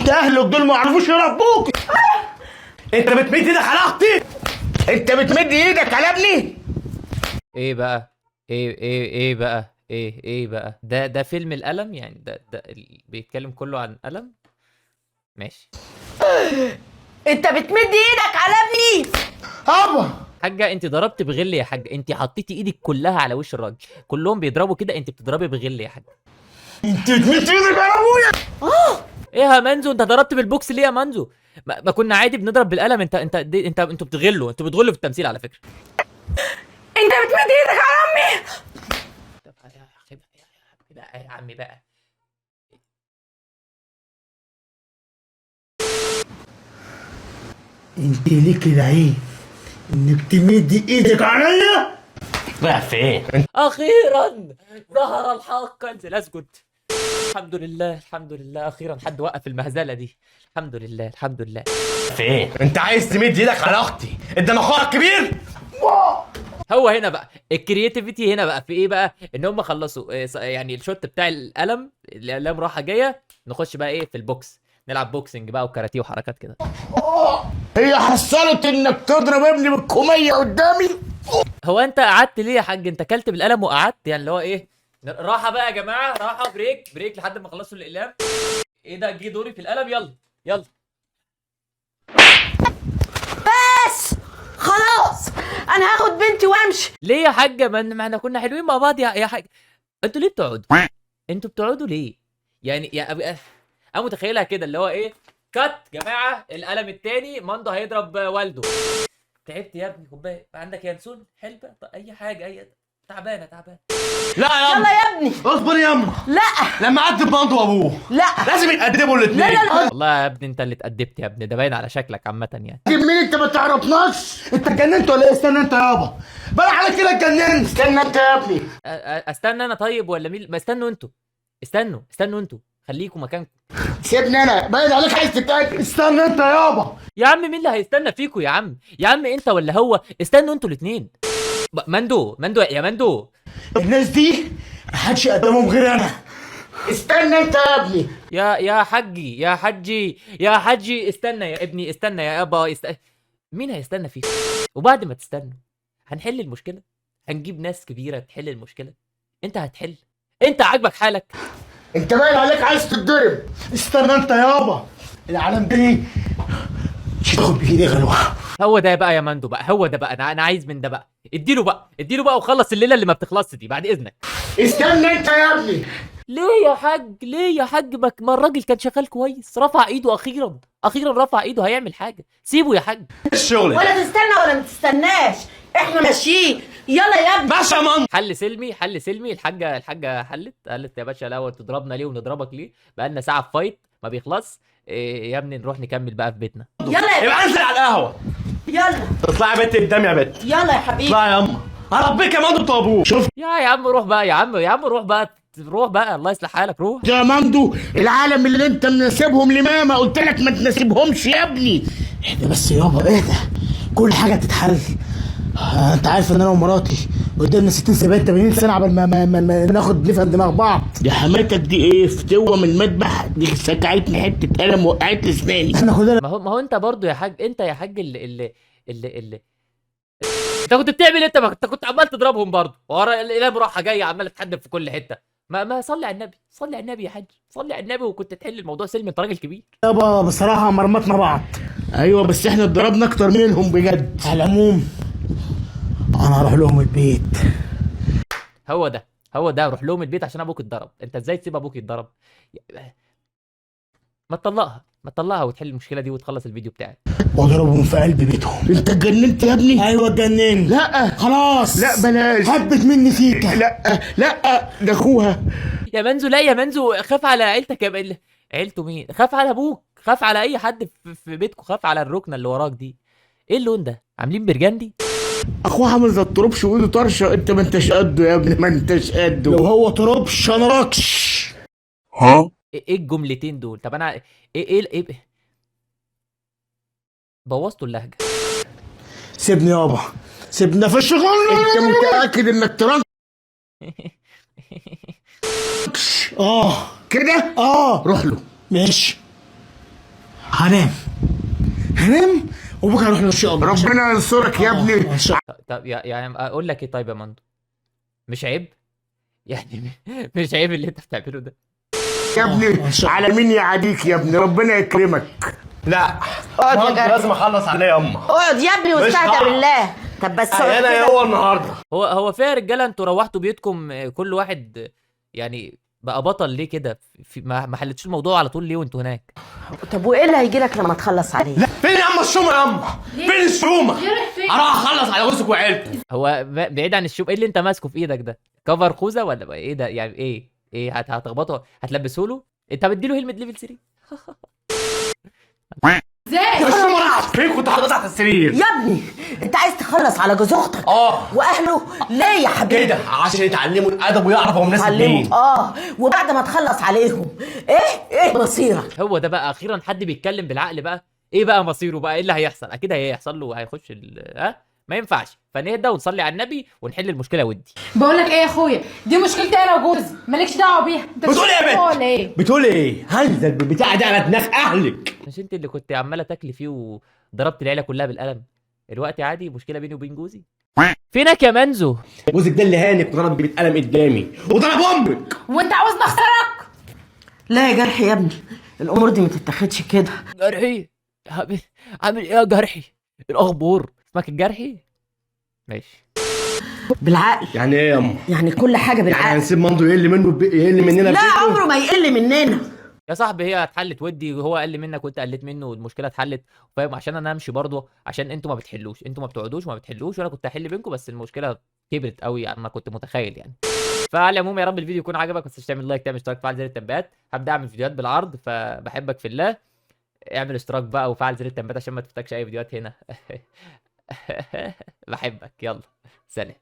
انت اهلك دول ما يعرفوش يربوك. انت بتمد ايدك على اختي، انت بتمد ايدك على ابني. ايه بقى؟ ايه بقى؟ ايه بقى؟ ده فيلم الألم يعني؟ ده بيتكلم كله عن ألم؟ ماشي. انت بتمد ايدك على ابني. ابا حاجة انت ضربت بغل يا حاجة، انت حطيتي ايدك كلها على وش الراجل، كلهم بيضربوا كده، انت بتضربي بغل يا حاجة. انت بتمد ايدك على ابويا. ايه يا مانزو، انت ضربت بالبوكس ليه يا مانزو؟ ما كنا عادي بنضرب بالقلم. انتوا بتغلوا، انتوا بتغلوا في التمثيل على فكرة. انت بتمد ايدك على امي. طب يا اخي بقى يا عمي بقى. انت ليك العين انك تمد ايدك عليا؟ بقى فين؟ اخيرا ظهر الحق. انزل اسجد. الحمد لله الحمد لله، اخيرا حد وقف المهزله دي. الحمد لله الحمد لله. فين؟ انت عايز تمد ايدك على اختي قدام اخوها الكبير؟ هو هنا بقى الكرياتيفيتي، هنا بقى في ايه بقى؟ ان هم خلصوا يعني الشوت بتاع القلم، الاقلام راحه جايه، نخش بقى ايه في البوكس، نلعب بوكسنج بقى وكاراتيه وحركات كده. هي حصلت انك تضرب ابني بالكوميه قدامي؟ هو انت قعدت ليه يا حاج؟ انت كلت بالقلم وقعدت يعني اللي هو ايه؟ راحه بقى يا جماعه، راحه، بريك لحد ما خلصوا الاقلام. ايه ده؟ جه دوري في القلم، يلا يلا. بس خلاص انا هاخد بنتي وامشي. ليه يا حاجه؟ ما احنا كنا حلوين مع بعض يا حاج. انتوا ليه بتقعدوا؟ انتوا بتقعدوا ليه؟ يعني يا انا متخيلها كده اللي هو ايه، كات جماعه القلم التاني ماندو هيضرب والده. تعبت يا ابني، كوبايه عندك ينسون حلبه، اي حاجه، اي تعبانه. لا يا يلا يا ابني. اصبر يا اما. لا لما عدت مامته وابوه لا لازم يتقدموا الاثنين. لا والله يا ابني انت اللي اتأدبت يا ابني، ده باين على شكلك عامه يعني. مين انت ما تعرفناش؟ انت اتجننت ولا ايه؟ استنى انت يابا، بلا على كده اتجننت. استنى انت يا ابني. استنى انا طيب ولا مين؟ ما استنوا انتوا، استنوا انتوا، خليكوا مكانكم. سيبني انا، باين عليك عايز تتاكد. استنى انت يابا. يا عم مين اللي هيستنى فيكوا يا عم؟ يا عم انت ولا هو؟ استنوا انتوا الاثنين. مندو يا مندو. الناس دي محدش يقدمهم غير انا. استنى انت يا ابني. يا حجي استنى يا ابني، استنى يا ابا مين هيستنى فيكم؟ وبعد ما تستنوا هنحل المشكله، هنجيب ناس كبيره تحل المشكله. انت هتحل؟ انت عاجبك حالك؟ انت باين عليك عايز تتضرب. استنى انت يابا. العالم دي مش هتاخد بايدي غلوه. هو ده بقى يا مندو بقى، هو ده بقى، انا عايز من ده بقى. اديله بقى وخلص الليله اللي ما بتخلصش دي بعد اذنك. استنى انت يا ابني. ليه يا حاج؟ ما الراجل كان شغال كويس، رفع ايده اخيرا رفع ايده، هيعمل حاجه، سيبه يا حاج. الشغل ولا تستنى ولا ما تستناش، احنا ماشيين. يلا يا ابني. ماشي يا مان. حل سلمي. الحاجه حلت يا باشا. الاول تضربنا ليه ونضربك ليه؟ بقالنا ساعه في فايت ما بيخلص. إيه يا ابني، نروح نكمل بقى في بيتنا. يلا يا يبقى انزل على القهوه. يلا اطلعي يا بنت قدام يا بنت. يلا يا حبيبي. اطلعي يا اما. هربيك يا مندو طابور. شوف يا عم روح بقى يا عم روح بقى الله يصلح حالك، روح. يا مندو، العالم اللي انت مناسبهم لماما قلت لك ما تناسبهمش يا ابني. اهدى بس يابا اهدى، كل حاجه تتحل. انت عارف ان انا ومراتي قدامنا 60 70 80 سنه عبال ما ناخد نفهم دماغ بعض. يا حماتك دي ايه فتوه من المذبح دي، سكعتني حته قلم وقعت لي اسناني. احنا كلنا ما هو انت برضو يا حاج، انت يا حاج اللي انت كنت بتعمل إيه؟ انت كنت عمال تضربهم برضو ورا الالهام راحه جايه عماله تحدف في كل حته. ما صلي على النبي يا حاج، صلي على النبي وكنت تحل الموضوع سلمي، انت راجل كبير. يابا بصراحه مرمطنا بعض. ايوه بس احنا اتضربنا اكتر منهم بجد. على العموم انا هروح لهم البيت. هو ده روح لهم البيت عشان ابوك اتضرب. انت ازاي تسيب ابوك يتضرب؟ ما تطلقها وتحل المشكله دي وتخلص الفيديو بتاعك. واضربهم في قلب بيتهم. انت اتجننت يا ابني؟ ايوه اتجننت. لا خلاص، لا بلاش، هبت مني فيك. لا ده اخوها. يا منزو خاف على عيلتك يا عيلته مين؟ خاف على ابوك، خاف على اي حد في بيتكم، خاف على الركنه اللي وراك دي. ايه اللون ده؟ عاملين برجندي؟ اخوها عامل زي الطربش وايده طرشه. انت ما انتش قده يا ابني، ما انتش قده. لو هو طربش انا راكش. ها ايه الجملتين دول؟ طب انا ايه بوظتوا اللهجه. سيبني يابا، سيبنا في الشغل. انت متاكد انك ترانش؟ كده روح له. ماشي هنام وبكره اروح ان شاء الله. ربنا ينصرك يا ابني. طب يعني اقول لك ايه طيب يا مندو، مش عيب يعني مش عيب اللي انت بتعمله ده يا ابني؟ على مين يعاديك يا ابني؟ ربنا يكرمك. لا اقعد يا جدع. لازم اخلص عليه يا اما. اقعد يا ابني واستهدى هقعد. بالله. طب بس اقعد انا كده. هو النهارده. هو فيها رجاله انتوا روحتوا بيوتكم كل واحد يعني بقى بطل ليه كده؟ ما حلتوش الموضوع على طول ليه وانتوا هناك؟ طب وايه اللي هيجي لك لما تخلص عليه؟ فين يا اما الشومه يا اما؟ فين الشومه؟ اروح اخلص على جوزك وعيلته. هو بعيد عن الشوب، ايه اللي انت ماسكه في ايدك ده؟ كفر خوذه ولا ايه ده؟ يعني ايه هتخبطه؟ هتلبسه له؟ انت مديله هيلمت ليفل 3؟ ازاي؟ الشومه راحت فين؟ كنت حاططها تحت السرير. يا ابني انت عايز تخلص على جوز اختك واهله ليه يا حبيبي؟ كده عشان يتعلموا الادب ويعرفوا هم ناس الدين. وبعد ما تخلص عليهم ايه مصيرك؟ هو ده بقى اخيرا حد بيتكلم بالعقل بقى. ايه بقى مصيره بقى؟ ايه اللي هيحصل؟ اكيد هيحصل له، هيخش ما ينفعش. فنهدى ونصلي على النبي ونحل المشكله ودي. بقول لك ايه يا اخويا، دي مشكلتي انا وجوزي، مالكش دعوه بيها. انت بتقول ايه يا ولا بنت؟ ايه؟ بتقول ايه؟ هنزل البتاع ده على دماغ اهلك. مش انت اللي كنت عماله تاكلي فيه وضربت العيله كلها بالقلم؟ الوقت عادي مشكله بيني وبين جوزي. فينك يا منزو؟ جوزك ده اللي هانك وضرب بالقلم قدامي وضرب امك. وانت عاوزني اخسرك؟ لا يا جرحي يا ابني، الامور دي ما تتاخدش كده. جرحي عامل ايه يا جرحي؟ الاخبار اسمك الجرحي؟ ماشي. بالعقل. يعني ايه يا اما؟ يعني كل حاجه يعني بالعقل. هنسيب مندو يقل يقل مننا لا بشكله؟ عمره ما يقل مننا. يا صاحبي هي اتحلت ودي، وهو قل منك وانت قلت منه والمشكله اتحلت، فاهم؟ عشان انا امشي برضه، عشان انتوا ما بتحلوش، انتوا ما بتقعدوش وما بتحلوش، وانا كنت هحل بينكم بس المشكله كبرت قوي عن ما كنت متخيل يعني. فعلى العموم يا رب الفيديو يكون عجبك، ما تنساش تعمل لايك، تعمل اشتراك، تفعل زر التنبيهات. هبدا اعمل فيديوهات بالعرض، فبحبك في الله. اعمل اشتراك بقى وفعل زر التنبيهات عشان ما تفوتكش اي فيديوهات هنا. بحبك، يلا سلام.